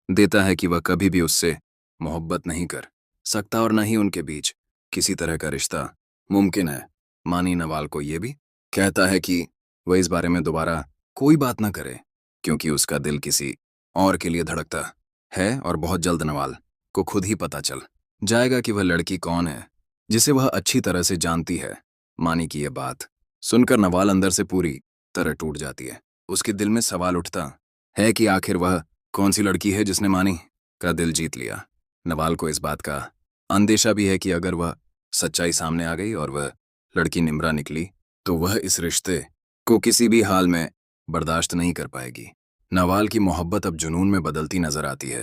देता है कि वह कभी भी उससे मोहब्बत नहीं कर सकता और न ही उनके बीच किसी तरह का रिश्ता मुमकिन है। मानी नवाल को ये भी कहता है कि वह इस बारे में दोबारा कोई बात ना करे, क्योंकि उसका दिल किसी और के लिए धड़कता है और बहुत जल्द नवाल को खुद ही पता चल जाएगा कि वह लड़की कौन है, जिसे वह अच्छी तरह से जानती है। मानी की यह बात सुनकर नवाल अंदर से पूरी तरह टूट जाती है। उसके दिल में सवाल उठता है कि आखिर वह कौन सी लड़की है जिसने मानी का दिल जीत लिया। नवाल को इस बात का अंदेशा भी है कि अगर वह सच्चाई सामने आ गई और वह लड़की निम्रा निकली तो वह इस रिश्ते को किसी भी हाल में बर्दाश्त नहीं कर पाएगी। नवाल की मोहब्बत अब जुनून में बदलती नजर आती है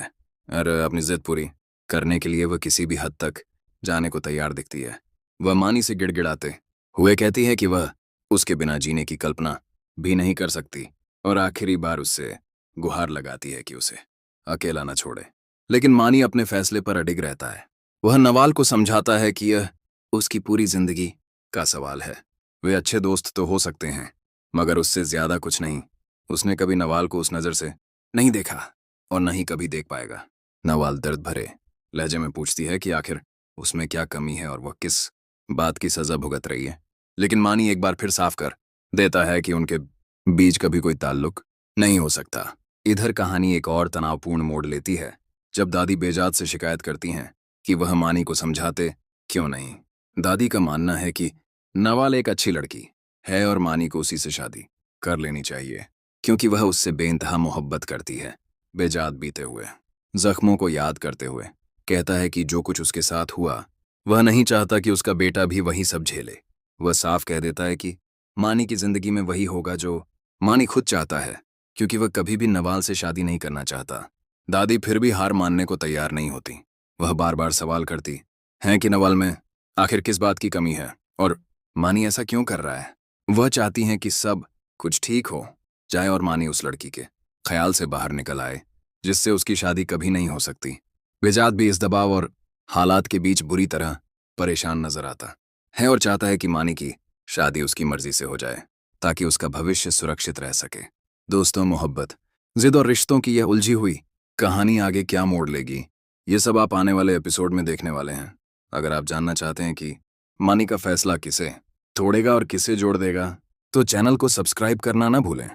और अपनी जिद पूरी करने के लिए वह किसी भी हद तक जाने को तैयार दिखती है। वह मानी से गिड़गिड़ाते हुए कहती है कि वह उसके बिना जीने की कल्पना भी नहीं कर सकती और आखिरी बार उससे गुहार लगाती है कि उसे अकेला न छोड़े। लेकिन मानी अपने फैसले पर अडिग रहता है। वह नवाल को समझाता है कि यह उसकी पूरी जिंदगी का सवाल है। वे अच्छे दोस्त तो हो सकते हैं, मगर उससे ज्यादा कुछ नहीं। उसने कभी नवाल को उस नज़र से नहीं देखा और न ही कभी देख पाएगा। नवाल दर्द भरे लहजे में पूछती है कि आखिर उसमें क्या कमी है और वह किस बात की सजा भुगत रही है। लेकिन मानी एक बार फिर साफ कर देता है कि उनके बीच कभी कोई ताल्लुक नहीं हो सकता। इधर कहानी एक और तनावपूर्ण मोड़ लेती है जब दादी बेजात से शिकायत करती हैं कि वह मानी को समझाते क्यों नहीं। दादी का मानना है कि नवाल एक अच्छी लड़की है और मानी को उसी से शादी कर लेनी चाहिए, क्योंकि वह उससे बेइंतहा मोहब्बत करती है। बेजात बीते हुए जख्मों को याद करते हुए कहता है कि जो कुछ उसके साथ हुआ वह नहीं चाहता कि उसका बेटा भी वही सब झेले। वह साफ कह देता है कि मानी की जिंदगी में वही होगा जो मानी खुद चाहता है, क्योंकि वह कभी भी नवाल से शादी नहीं करना चाहता। दादी फिर भी हार मानने को तैयार नहीं होती। वह बार बार सवाल करती हैं कि नवाल में आखिर किस बात की कमी है और मानी ऐसा क्यों कर रहा है। वह चाहती हैं कि सब कुछ ठीक हो जाए और मानी उस लड़की के ख्याल से बाहर निकल आए जिससे उसकी शादी कभी नहीं हो सकती। बेजात भी इस दबाव और हालात के बीच बुरी तरह परेशान नजर आता है और चाहता है कि मानी की शादी उसकी मर्जी से हो जाए ताकि उसका भविष्य सुरक्षित रह सके। दोस्तों, मोहब्बत, जिद और रिश्तों की यह उलझी हुई कहानी आगे क्या मोड़ लेगी, ये सब आप आने वाले एपिसोड में देखने वाले हैं। अगर आप जानना चाहते हैं कि मानी का फैसला किसे तोड़ेगा और किसे जोड़ देगा, तो चैनल को सब्सक्राइब करना ना भूलें।